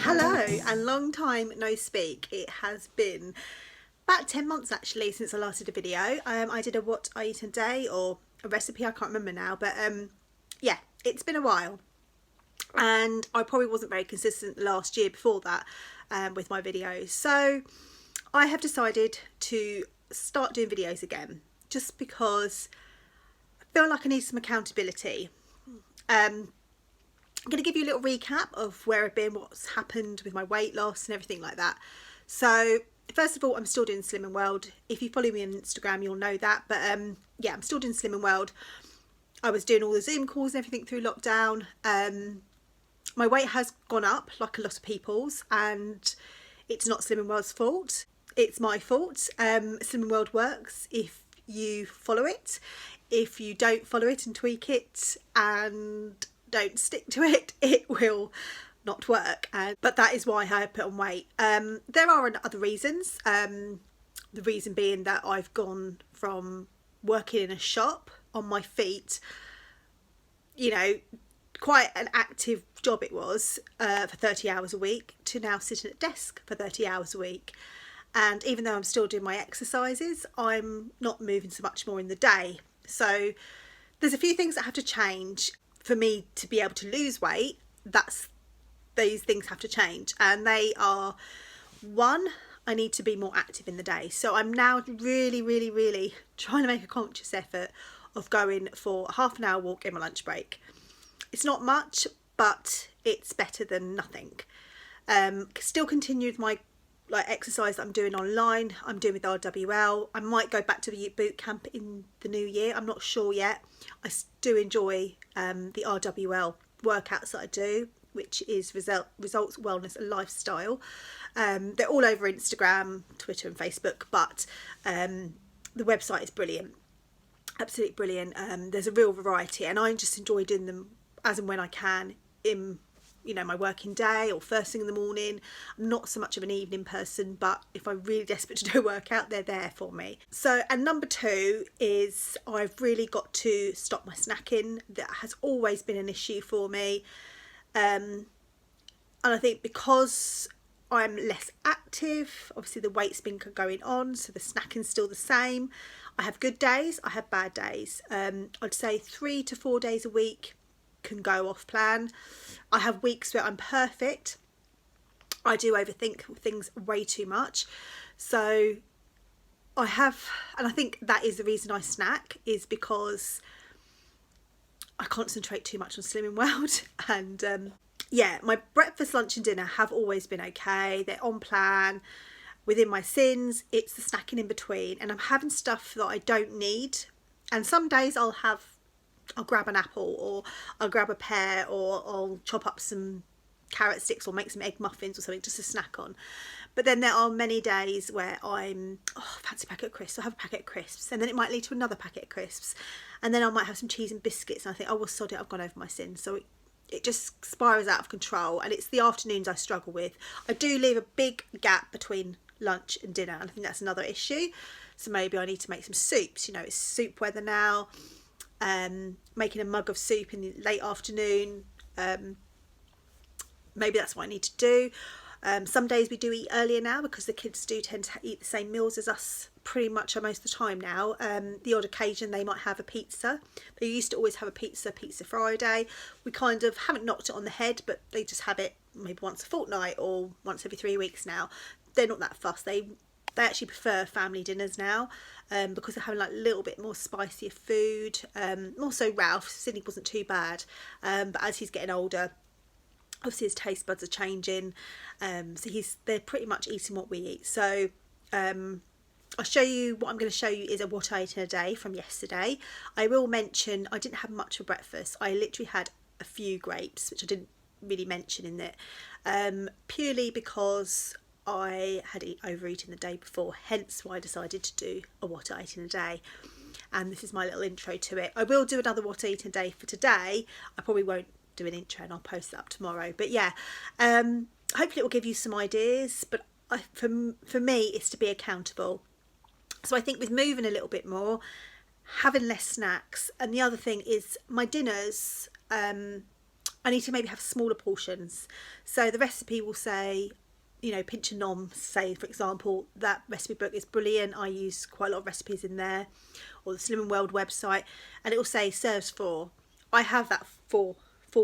Hello and long time no speak. It has been about 10 months actually since I last did a video. I did a what I eat a day or a recipe, I can't remember now, but yeah, it's been a while and I probably wasn't very consistent last year before that with my videos. So I have decided to start doing videos again just because I feel like I need some accountability. I'm going to give you a little recap of where I've been, what's happened with my weight loss and everything like that. So first of all, I'm still doing Slimming World. If you follow me on Instagram, you'll know that. But yeah, I'm still doing Slimming World. I was doing all the Zoom calls and everything through lockdown. My weight has gone up like a lot of people's, and it's not Slimming World's fault. It's my fault. Slimming World works if you follow it. If you don't follow it and tweak it and don't stick to it, it will not work. But that is why I put on weight. There are other reasons. The reason being that I've gone from working in a shop on my feet, you know, quite an active job it was for 30 hours a week, to now sitting at a desk for 30 hours a week. And even though I'm still doing my exercises, I'm not moving so much more in the day. So there's a few things that have to change for me to be able to lose weight. These things have to change, and they are: one, I need to be more active in the day. So I'm now really trying to make a conscious effort of going for a half an hour walk in my lunch break. It's not much, but it's better than nothing. Still continue with my exercise that I'm doing online. I'm doing with RWL. I might go back to the boot camp in the new year. I'm not sure yet. I do enjoy the RWL workouts that I do, which is Results, Wellness and Lifestyle. They're all over Instagram, Twitter and Facebook, but the website is brilliant. Absolutely brilliant. There's a real variety, and I just enjoy doing them as and when I can in my working day or first thing in the morning. I'm not so much of an evening person, but if I'm really desperate to do a workout, they're there for me. So, and number two is I've really got to stop my snacking. That has always been an issue for me. And I think because I'm less active, obviously the weight's been going on, so the snacking's still the same. I have good days, I have bad days. I'd say 3 to 4 days a week can go off plan. I have weeks where I'm perfect. I do overthink things way too much. So and I think that is the reason I snack, is because I concentrate too much on Slimming World. And yeah, my breakfast, lunch and dinner have always been okay. They're on plan, within my sins. It's the snacking in between, and I'm having stuff that I don't need. And some days I'll grab an apple, or I'll grab a pear, or I'll chop up some carrot sticks or make some egg muffins or something just to snack on. But then there are many days where fancy a packet of crisps. I'll have a packet of crisps, and then it might lead to another packet of crisps, and then I might have some cheese and biscuits, and I think, oh well, sod it, I've gone over my sins. So it just spirals out of control, and it's the afternoons I struggle with. I do leave a big gap between lunch and dinner, and I think that's another issue. So maybe I need to make some soups. It's soup weather now. Making a mug of soup in the late afternoon, maybe that's what I need to do. Some days we do eat earlier now, because the kids do tend to eat the same meals as us pretty much most of the time now. The odd occasion they might have a pizza. They used to always have a pizza Friday. We kind of haven't knocked it on the head, but they just have it maybe once a fortnight or once every 3 weeks now. They're not that fussed. They actually prefer family dinners now, because they're having a little bit more spicier food. Also Ralph, Sydney wasn't too bad, but as he's getting older, obviously his taste buds are changing, so they're pretty much eating what we eat. So I'll show you what I'm going to show you is a what I ate in a day from yesterday. I will mention I didn't have much for breakfast. I literally had a few grapes, which I didn't really mention in it, purely because I had overeaten the day before, hence why I decided to do a what I ate in a day. And this is my little intro to it. I will do another what I eat in a day for today. I probably won't do an intro, and I'll post that up tomorrow. But yeah, hopefully it will give you some ideas. But for me, it's to be accountable. So I think with moving a little bit more, having less snacks, and the other thing is my dinners, I need to maybe have smaller portions. So the recipe will say, you know, Pinch a Nom, say for example, that recipe book is brilliant. I use quite a lot of recipes in there, or the Slimming World website, and it will say serves for. I have that full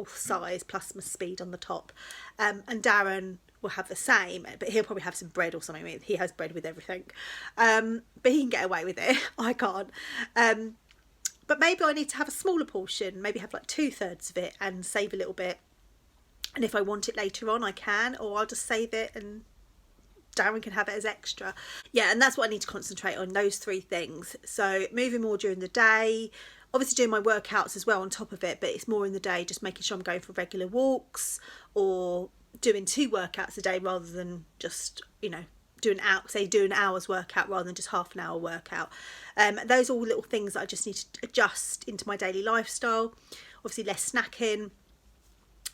size plus my speed on the top, and Darren will have the same, but he'll probably have some bread or something. He has bread with everything, but he can get away with it. I can't. But maybe I need to have a smaller portion, maybe have like 2/3 of it and save a little bit. And if I want it later on, I can, or I'll just save it and Darren can have it as extra. Yeah, and that's what I need to concentrate on, those 3 things. So moving more during the day, obviously doing my workouts as well on top of it, but it's more in the day, just making sure I'm going for regular walks or doing 2 workouts a day rather than just, you know, do an hour's workout rather than just half an hour workout. Those are all little things that I just need to adjust into my daily lifestyle. Obviously less snacking.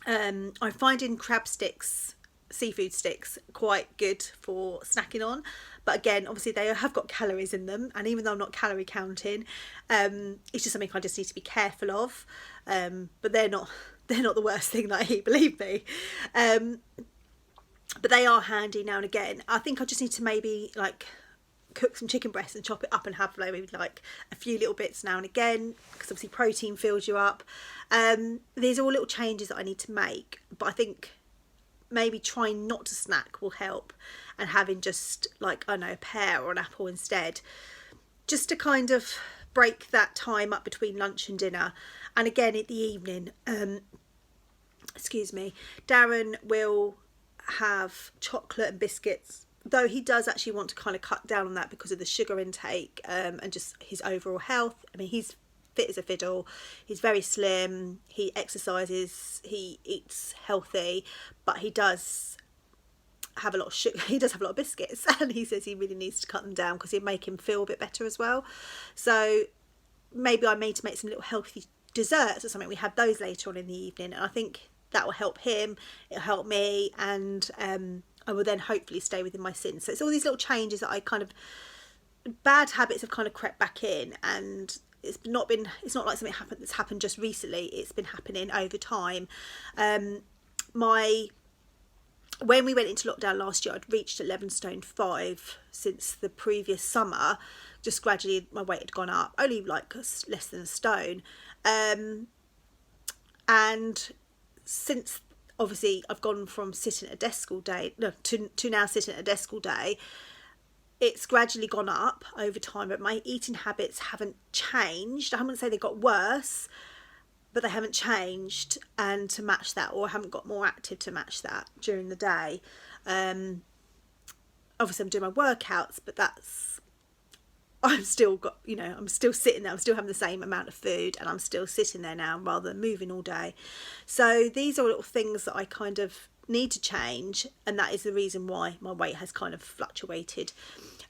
I'm finding crab sticks, seafood sticks, quite good for snacking on, but again, obviously they have got calories in them, and even though I'm not calorie counting, it's just something I just need to be careful of. But they're not the worst thing that I eat, believe me. But they are handy now and again. I think I just need to maybe like cook some chicken breasts and chop it up and have maybe like a few little bits now and again, because obviously protein fills you up. These are all little changes that I need to make, but I think maybe trying not to snack will help, and having just like, I don't know, a pear or an apple instead, just to kind of break that time up between lunch and dinner. And again at the evening, excuse me, Darren will have chocolate and biscuits, though he does actually want to kind of cut down on that because of the sugar intake, and just his overall health. I mean, he's fit as a fiddle, he's very slim, he exercises, he eats healthy, but he does have a lot of sugar, he does have a lot of biscuits, and he says he really needs to cut them down because it'd make him feel a bit better as well. So maybe I need to make some little healthy desserts or something. We have those later on in the evening, and I think that will help him, it'll help me, and I will then hopefully stay within my sins. So it's all these little changes that I kind of, bad habits have kind of crept back in, and it's not like something that's happened just recently, it's been happening over time. When we went into lockdown last year, I'd reached 11 stone 5 since the previous summer. Just gradually my weight had gone up, only like less than a stone, and since obviously I've gone from sitting at a desk all day to now sitting at a desk all day, it's gradually gone up over time, but my eating habits haven't changed. I wouldn't say they got worse, but they haven't changed, and to match that, or I haven't got more active to match that during the day. Obviously I'm doing my workouts, but I'm still sitting there, I'm still having the same amount of food, and I'm still sitting there now rather than moving all day. So these are little things that I kind of need to change, and that is the reason why my weight has kind of fluctuated.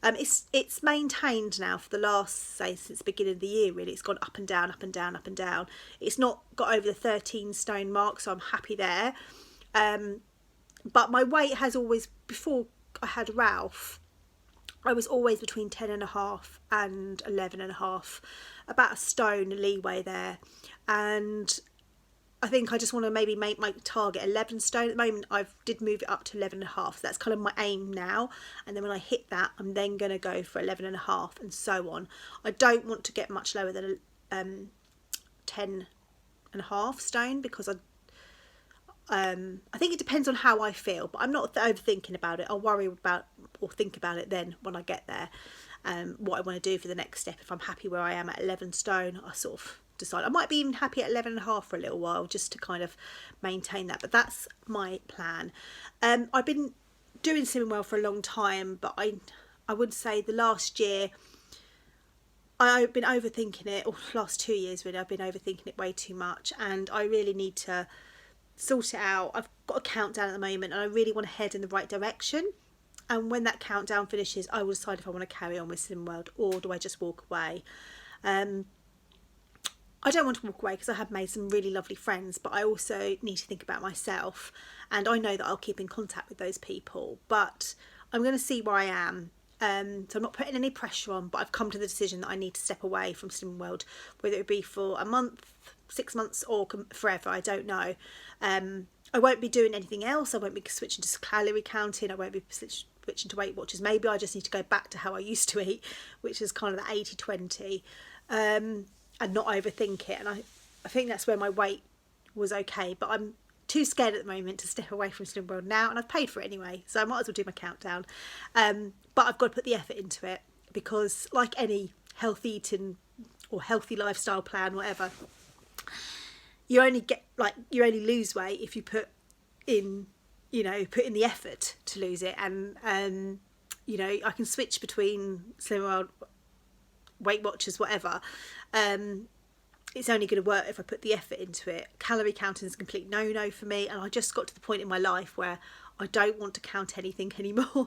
It's maintained now for the last, say, since the beginning of the year really. It's gone up and down, up and down, up and down. It's not got over the 13 stone mark, so I'm happy there. But my weight has always, before I had Ralph, I was always between 10.5 and 11.5, about a stone leeway there. And I think I just want to maybe make my target 11 stone. At the moment I did move it up to 11.5, so that's kind of my aim now, and then when I hit that, I'm then going to go for 11.5 and so on. I don't want to get much lower than 10.5 stone, because I think it depends on how I feel, but I'm not overthinking about it. I'll worry about or think about it then when I get there, what I want to do for the next step. If I'm happy where I am at 11 stone, I sort of decide. I might be even happy at 11.5 for a little while, just to kind of maintain that, but that's my plan. I've been doing Slimming Well for a long time, but I would say the last year I've been overthinking it, or last 2 years really, I've been overthinking it way too much, and I really need to sort it out. I've got a countdown at the moment, and I really want to head in the right direction, and when that countdown finishes, I will decide if I want to carry on with Slimming World, or do I just walk away. I don't want to walk away because I have made some really lovely friends, but I also need to think about myself, and I know that I'll keep in contact with those people, but I'm going to see where I am. So I'm not putting any pressure on, but I've come to the decision that I need to step away from Slimming World, whether it be for a month, 6 months, or forever. I don't know. I won't be doing anything else. I won't be switching to calorie counting. I won't be switching to Weight Watchers. Maybe I just need to go back to how I used to eat, which is kind of the 80-20, and not overthink it. And I think that's where my weight was okay, but I'm too scared at the moment to step away from Slimming World now, and I've paid for it anyway, so I might as well do my countdown. But I've got to put the effort into it, because like any healthy eating or healthy lifestyle plan, whatever, you only lose weight if you put in the effort to lose it. And I can switch between Slimming World, Weight Watchers, whatever. It's only going to work if I put the effort into it. Calorie counting is a complete no-no for me, and I just got to the point in my life where I don't want to count anything anymore.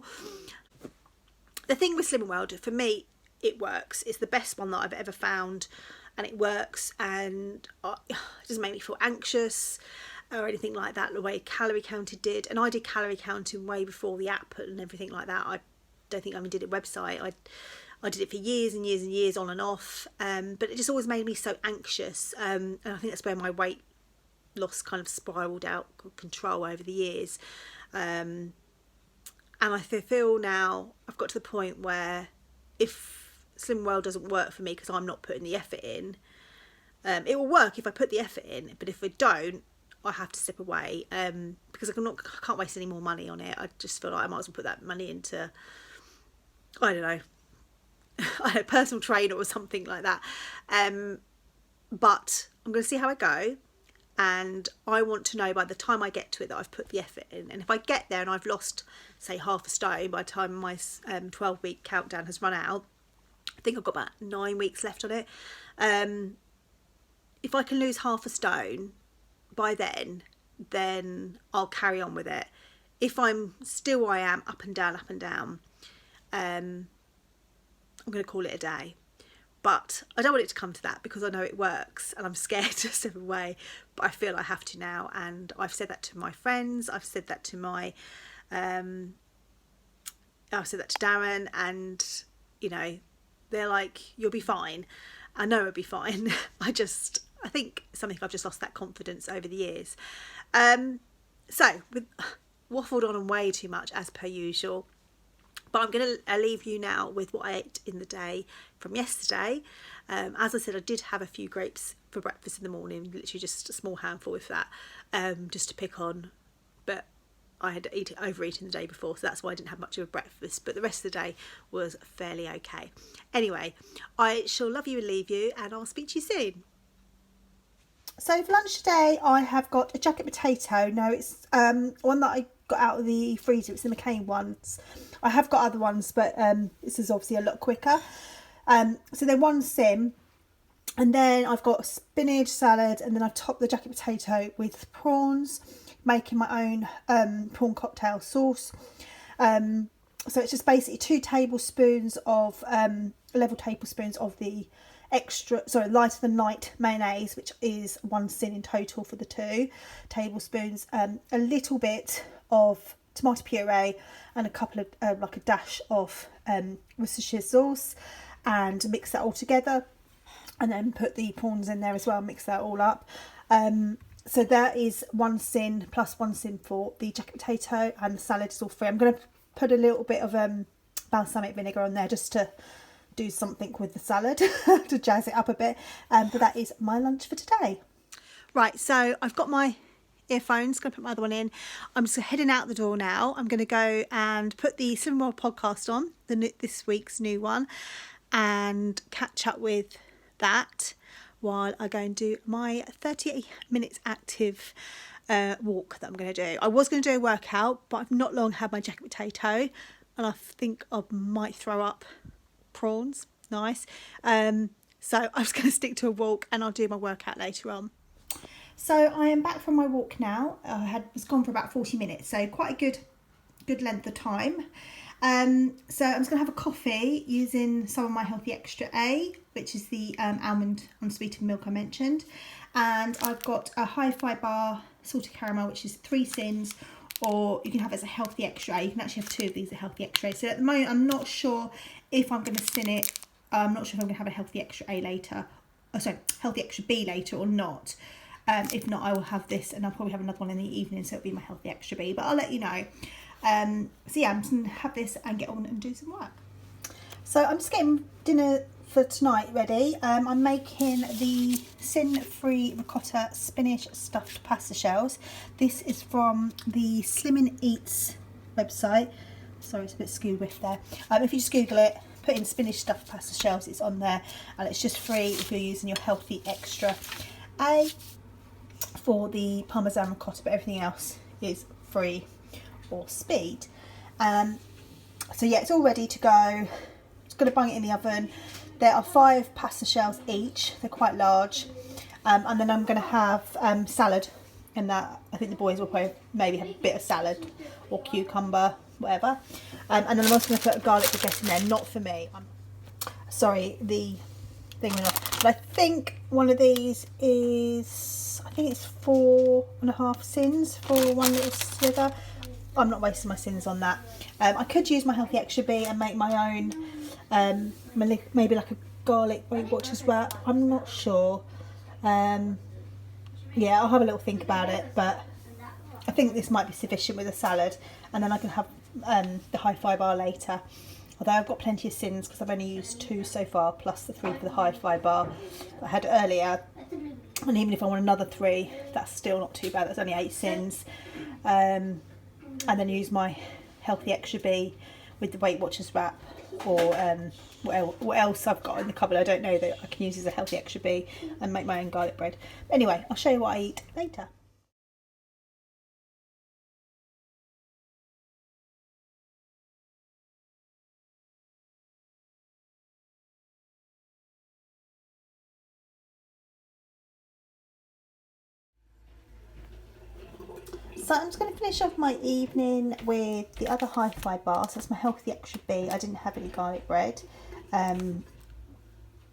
The thing with Slimming World, for me, it works. It's the best one that I've ever found, and it works, and it doesn't make me feel anxious or anything like that, the way Calorie Counter did. And I did calorie counting way before the app and everything like that. I don't think I even did a website. I did it for years and years and years, on and off, but it just always made me so anxious, and I think that's where my weight loss kind of spiraled out of control over the years. And I feel now I've got to the point where if Slimming World doesn't work for me because I'm not putting the effort in, it will work if I put the effort in, but if I don't, I have to step away, because I can't waste any more money on it. I just feel like I might as well put that money into, I don't know, a personal trainer or something like that. But I'm going to see how I go, and I want to know by the time I get to it that I've put the effort in. And if I get there and I've lost, say, half a stone by the time my 12-week countdown has run out, I think I've got about 9 weeks left on it. If I can lose half a stone by then I'll carry on with it. If I'm still where I am, up and down, I'm going to call it a day. But I don't want it to come to that, because I know it works and I'm scared to step away, but I feel I have to now. And I've said that to my friends, I've said that to Darren, and they're like, you'll be fine. I know it'll be fine. I think something I've just lost that confidence over the years. So we've waffled on way too much, as per usual. But I'm going to leave you now with what I ate in the day from yesterday. As I said, I did have a few grapes for breakfast in the morning, literally just a small handful of that, just to pick on. But I had overeaten the day before, so that's why I didn't have much of a breakfast. But the rest of the day was fairly okay. Anyway, I shall love you and leave you, and I'll speak to you soon. So for lunch today, I have got a jacket potato. No, it's one that I got out of the freezer. It's the McCain ones. I have got other ones, but this is obviously a lot quicker. So then one sim, and then I've got spinach salad, and then I've topped the jacket potato with prawns, making my own prawn cocktail sauce. So it's just basically 2 tablespoons of level tablespoons of the lighter than light mayonnaise, which is 1 sin in total for the 2 tablespoons. A little bit of tomato puree and a couple of like a dash of Worcestershire sauce, and mix that all together, and then put the prawns in there as well, mix that all up. So that is 1 sin plus 1 sin for the jacket potato, and the salad is all free. I'm going to put a little bit of balsamic vinegar on there just to do something with the salad to jazz it up a bit. But that is my lunch for today. Right, so I've got my earphones, going to put my other one in. I'm just heading out the door now. I'm going to go and put the Slimming World podcast on, this week's new one, and catch up with that while I go and do my 30 minutes active walk that I'm going to do. I was going to do a workout, but I've not long had my jacket potato, and I think I might throw up prawns. Nice. So I'm just going to stick to a walk, and I'll do my workout later on. So I am back from my walk now. I was gone for about 40 minutes, so quite a good length of time. So I'm just going to have a coffee using some of my Healthy Extra A, which is the almond unsweetened milk I mentioned. And I've got a high fibre salted caramel, which is 3 sins or you can have it as a healthy extra A. You can actually have 2 of these, a healthy extra A. So at the moment, I'm not sure if I'm going to sin it. I'm not sure if I'm going to have a healthy extra A later. Oh, sorry, healthy extra B later or not. If not, I will have this, and I'll probably have another one in the evening, so it'll be my healthy extra B. But I'll let you know. So yeah, I'm just going to have this and get on and do some work. So I'm just getting dinner for tonight ready. I'm making the sin-free ricotta spinach stuffed pasta shells. This is from the Slimming Eats website. Sorry, it's a bit skew whiff there. If you just Google it, put in spinach stuffed pasta shells, it's on there, and it's just free if you're using your healthy extra A for the parmesan ricotta, but everything else is free or speed. So yeah, it's all ready to go. Just going to bung it in the oven. There are 5 pasta shells each. They're quite large. And then I'm going to have salad in that. I think the boys will probably maybe have a bit of salad or cucumber, whatever. And then I'm also going to put a garlic baguette in there, not for me. Sorry, the thing went off. But I think one of these is, I think it's 4.5 sins for one little slither. I'm not wasting my sins on that. I could use my healthy extra B and make my own, maybe like a garlic Weight Watchers wrap. I'm not sure. Yeah, I'll have a little think about it, but I think this might be sufficient with a salad, and then I can have the hi-fi bar later. Although I've got plenty of sins because I've only used 2 so far, plus the 3 for the hi-fi bar I had earlier. And even if I want another 3, that's still not too bad. That's only 8 sins. And then use my healthy extra B with the Weight Watchers wrap, or what else I've got in the cupboard I don't know that I can use as a healthy extra B, and make my own garlic bread. But anyway, I'll show you what I eat later. So I'm just going to finish off my evening with the other hi-fi bar. So that's my healthy extra B. I didn't have any garlic bread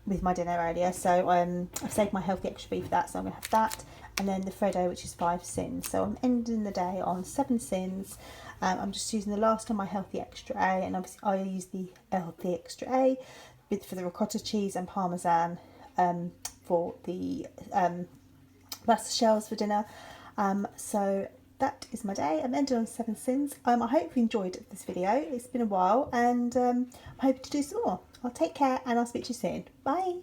with my dinner earlier, so I've saved my healthy extra B for that, so I'm going to have that. And then the Freddo, which is 5 sins. So I'm ending the day on 7 sins. I'm just using the last of my healthy extra A, and obviously I use the healthy extra A for the ricotta cheese and parmesan for the pasta shells for dinner. So that is my day. I'm ending on 7 sins. I hope you enjoyed this video. It's been a while, and I'm hoping to do some more. I'll take care, and I'll speak to you soon. Bye.